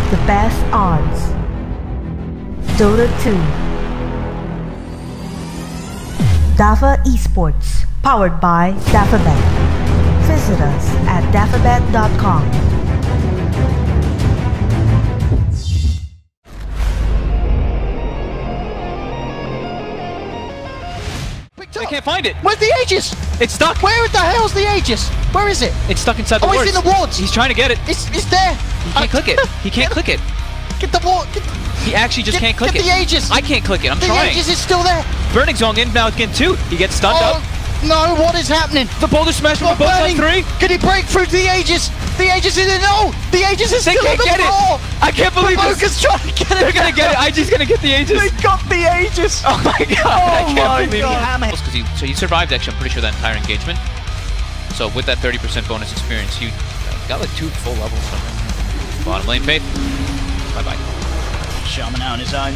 the best odds. Dota 2. Dafaesports, powered by Dafaebet. Visit us at dafaebet.com. They can't find it. Where's the Aegis? It's stuck. Where the hell's the Aegis? Where is it? It's stuck inside the wards. Oh, it's in the wards. He's trying to get it. It's there. He can't click it. He can't click it. Get the ward. He actually just can't click it. Get the Aegis. I can't click it. I'm trying. The Aegis is still there. Burning Zone in now again too. He gets stunned up. No, what is happening? The boulder smash from both on 3. Can he break through to the Aegis? The Aegis is in. No, the Aegis is still on the floor. I can't believe this. Boca's trying to get it. They're gonna get it. IG's gonna get the Aegis. They got the Aegis. Oh my god! I can't believe it. So he survived actually. I'm pretty sure that entire engagement. So with that 30% bonus experience, you got like 2 full levels from it. Bottom lane, Faith. Bye bye. Shaman out on his own.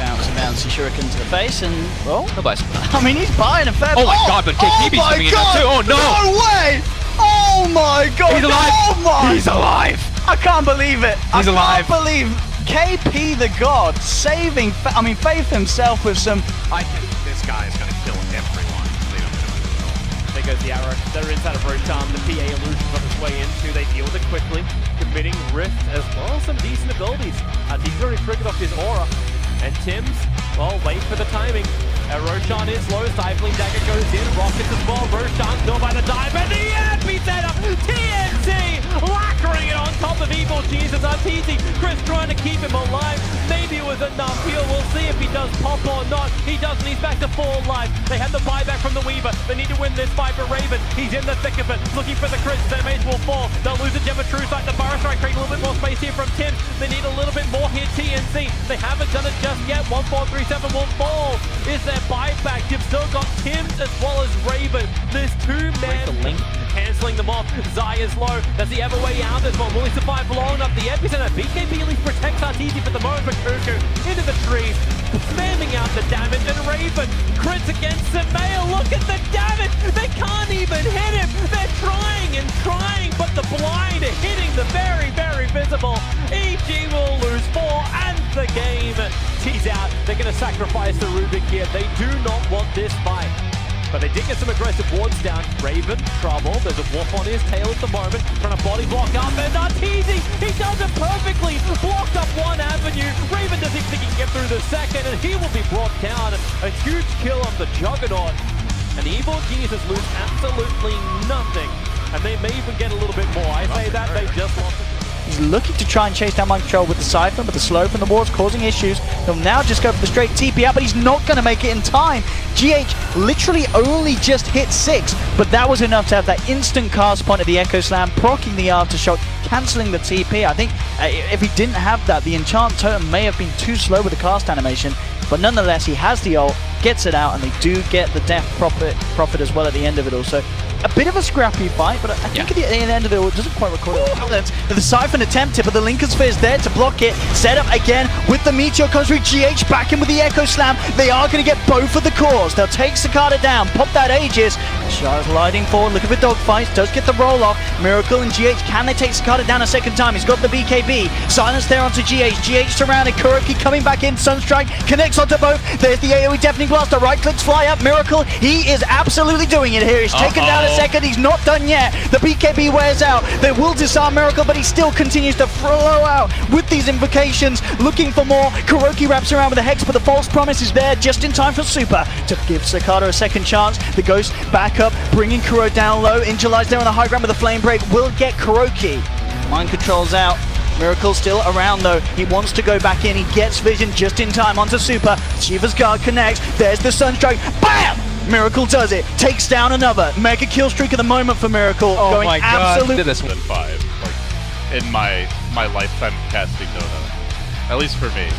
Bouncy shuriken to the face and, well, no buys. I mean, he's buying a fair. Oh my god, but KPB's coming in now too. Oh no! No way! Oh my god! He's alive! Oh my! He's alive! I can't believe it! He's alive! I can't believe KP the god saving. I mean, Faith himself with some. I think this guy is going to kill everyone. There goes the arrow. They're inside of Roshan. The PA illusion on its way into. They deal with it quickly, committing Rift as well as some decent abilities. He's already triggered off his aura. And Tim's, well, wait for the timing. Roshan is low, Stifling Dagger goes in, Rockets as well, Roshan still by the dive, and the EMP setup! TNT lacquering it on top of Evil Jesus, Arteezy. Chris trying to keep him alive. Maybe it was enough here, we'll see if he does pop or not. He doesn't, he's back to full life. They have the buyback from the Weaver. They need to win this fight for Raven. He's in the thick of it, looking for the crits. Their mates will fall. They'll lose a Gem of True Sight. The Burrow Strike creating a little bit more space here from Tim. They need a little bit more here, TNC. They haven't done it just yet. 1437 will fall. Is there buyback? You've still got Tim's as well as Raven. There's 2-man cancelling them off. Zai is low. That's the other way out. This one will he survive long enough? The epicenter. BKB at least protects Arteezy for the moment, but Cuckoo into the trees, spamming out the damage, and Raven crits against Samaya. Look at the damage. They can't even hit him. They're trying and trying, but the blind hitting the very, very visible. EG will lose 4 and the game. Tease out. They're going to sacrifice the Rubik here. They do not want this fight. But they did get some aggressive wards down. Raven, trouble. There's a wolf on his tail at the moment. Trying to body block up. And Arteezy, he does it perfectly. Blocked up one avenue. Raven doesn't even think he can get through the second. And he will be brought down. A huge kill on the Juggernaut. And the Evil Jesus lose absolutely nothing. And they may even get a little bit more. I say that they just lost it. He's looking to try and chase down mind control with the Siphon, but the slow from the wards causing issues. He'll now just go for the straight TP out, but he's not going to make it in time. GH literally only just hit 6, but that was enough to have that instant cast point of the Echo Slam, proccing the aftershock, cancelling the TP. I think if he didn't have that, the enchant totem may have been too slow with the cast animation, but nonetheless, he has the ult, gets it out, and they do get the death profit as well at the end of it also. A bit of a scrappy fight, but I think at the end of it, it doesn't quite record it. The Siphon attempted, but the Lincoln Sphere is there to block it. Set up again with the Meteor comes through. GH back in with the Echo Slam. They are going to get both of the cores. They'll take Cicada down, pop that Aegis. Shah's gliding forward, looking for dogfights, does get the roll off. Miracle and GH, can they take Cicada down a second time? He's got the BKB. Silence there onto GH. GH surrounded. Kuroki coming back in. Sunstrike connects onto both. There's the AoE Deafening Blast. The right clicks fly up. Miracle, he is absolutely doing it here. He's taken down a second. He's not done yet. The BKB wears out. They will disarm Miracle, but he still continues to flow out with these invocations, looking for more. Kuroki wraps around with a Hex, but the false promise is there just in time for Super to give Cicada a second chance. The Ghost back up, bringing Kuro down low. Injalize there on the high ground with a Flame Break will get Kuroki. Mind controls out. Miracle still around though. He wants to go back in. He gets vision just in time onto Super. Shiva's Guard connects. There's the Sunstrike. BAM! Miracle does it. Takes down another. Mega kill streak at the moment for Miracle. Oh going my god. Absolute. This than 5. Like, in my lifetime casting Dota. At least for me.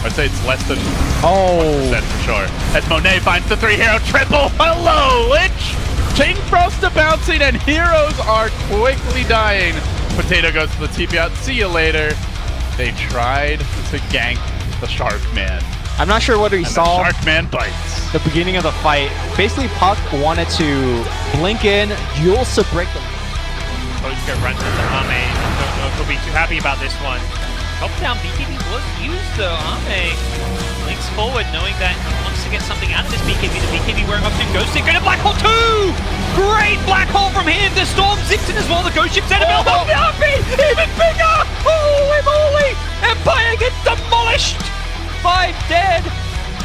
I'd say it's less than 1% for sure. As Monet finds the 3-hero triple. Hello, Lich! Chain Frost bouncing and heroes are quickly dying. Potato goes to the TP out. See you later. They tried to gank the Shark Man. I'm not sure whether he saw the Shark Man bites. The beginning of the fight. Basically, Puck wanted to blink in, Yulsa break the... Poker runs into Mame. don't know if he'll be too happy about this one. Drop down BKB was used though, Ame links forward knowing that he wants to get something out of this BKB. The BKB wearing up to Ghost Stick and a Black Hole 2! Great Black Hole from him! The Storm zips in as well, the Ghost Ship's Annabelle, the Harpy! Even bigger! Holy moly! Empire gets demolished! 5 dead!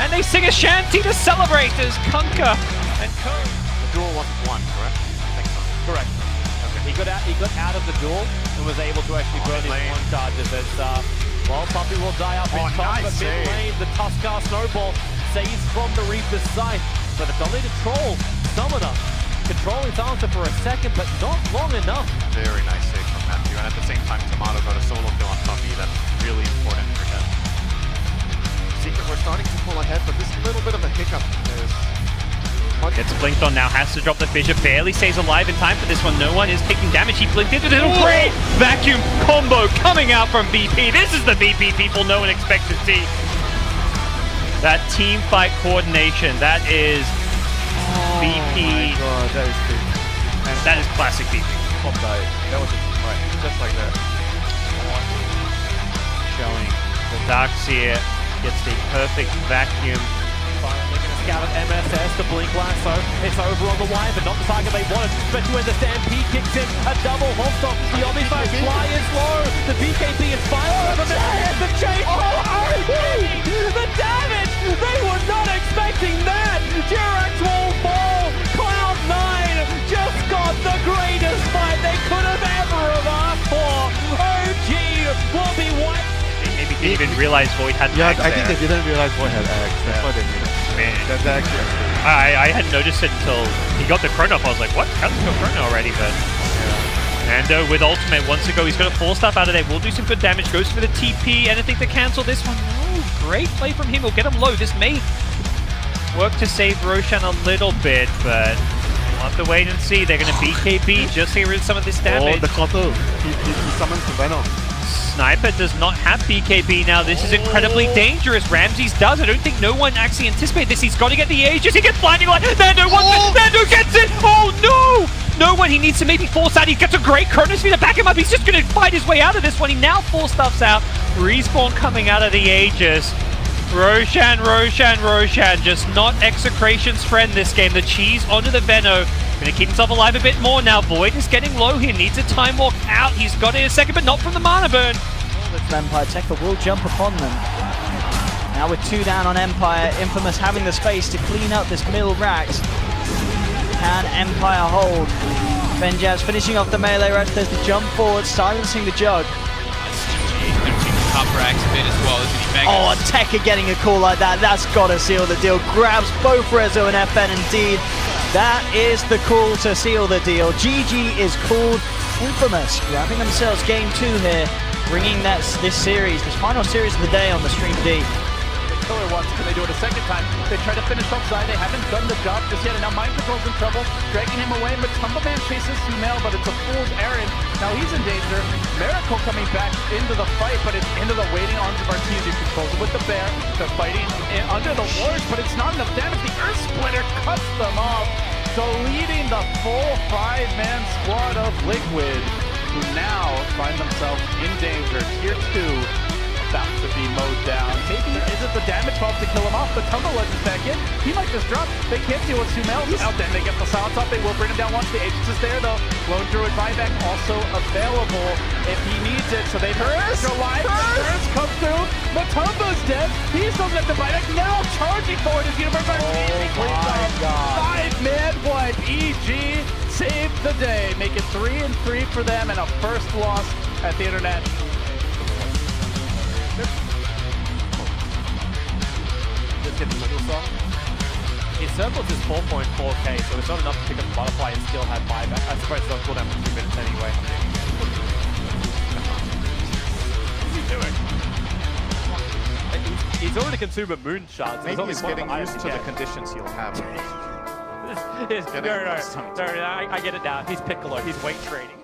And they sing a shanty to celebrate as Kunkka and Co. The duel wasn't won, correct? I think so. Correct. Okay. He got out of the duel and was able to actually burn his one charges as well, Puppy will die up in top, but mid lane, the Tuskar Snowball saves from the Reaper's sight. But the dominated Troll, Summoner, controlling Silencer for a second, but not long enough. Very nice save from Matthew, and at the same time, Tomato got a solo kill on Puppy. That's really important for him. Secret, we're starting to pull ahead, but this little bit of a hiccup is... Gets blinked on now, has to drop the fissure, barely stays alive in time for this one. No one is taking damage. He blinked into this great vacuum combo coming out from BP. This is the BP people know and expect to see. That team fight coordination, that is BP. Oh my god, that is big. And that is classic BP. Top dive. That was just like that. Showing the Darkseer gets the perfect vacuum. Finally going to scout of MSS, the Blink Lasso. It's over on the wire, but not the target they wanted, especially when the Stampede kicks in. A double hostile. The Omnifire fly is low. The BKB is fired over the chase. The damage! They were not expecting that! Jirax will fall! Cloud9 just got the greatest fight they could have ever have asked for! OG will be wiped. Maybe didn't even realize Void had Axe I think they didn't realize Void had Axe. That's why they did it. Man. That's actually... I hadn't noticed it until he got the chrono. I was like, what? How's he got chrono already? But Nando with ultimate wants to go. He's got a 4-staff out of there. Will do some good damage. Goes for the TP. Anything to cancel this one? No. Great play from him. He'll get him low. This may work to save Roshan a little bit, but we'll have to wait and see. They're going to BKB just to get rid of some of this damage. Oh, the Koto. He summons the Venom. Sniper does not have BKB now. This is incredibly dangerous. Ramses does. I don't think no one actually anticipated this. He's got to get the Aegis. He gets blinding light. Nando wants it. Nando gets it. Oh no! No one. He needs to maybe force out. He gets a great Chronosphere to back him up. He's just going to fight his way out of this one. He now 4-stuffs out. Respawn coming out of the Aegis. Roshan. Just not Execration's friend this game. The cheese onto the Veno. Gonna keep himself alive a bit more now. Void is getting low here. Needs a time walk out. He's got it in a second, but not from the mana burn. With Empire Tech, but will jump upon them. Now with 2 down on Empire, Infamous having the space to clean up this middle racks. Can Empire hold? Benjaz finishing off the melee rush. There's the jump forward, silencing the Jug. Top racks a bit as well. Oh, and Tekka getting a call like that. That's got to seal the deal. Grabs both Rezo and FN indeed. That is the call to seal the deal. GG is called. Infamous grabbing themselves game 2 here, bringing this series, this final series of the day on the Stream D. Killer once, can they do it a second time? They try to finish offside, they haven't done the job just yet, and now Mind Control's in trouble, dragging him away, but Tumbaman chases Sumail, but it's a fool's errand. Now he's in danger. Miracle coming back into the fight, but it's into the waiting arms of Arteezy, who controls it with the bear. They're fighting under the wards, but it's not enough damage. The Earth Splitter cuts them off, deleting the full 5-man squad of Liquid, who now find themselves in danger. Tier 2 about to be mowed down. Maybe is it the damage buff to kill him off, but Tumble is back in. He might just drop. They can't deal with Sumail out. Then they get the silence up. They will bring him down once the Aegis is there, though. Lone Druid buyback also available if he needs it. So they extra life. First comes through. Matumba's dead. He still doesn't have to buyback. Now charging forward is Universe. Oh my god. 5-man wipe. EG saved the day. Make it 3-3 for them and a first loss at the internet. Just get the middle song. His circles is 4.4k, so it's not enough to pick up the butterfly and still have buyback. I suppose they'll cool down for 2 minutes anyway. What's he doing? He's already consumed a moon shard. So Maybe he's getting used to the conditions he'll have. No, I get it now. He's Piccolo. He's weight training.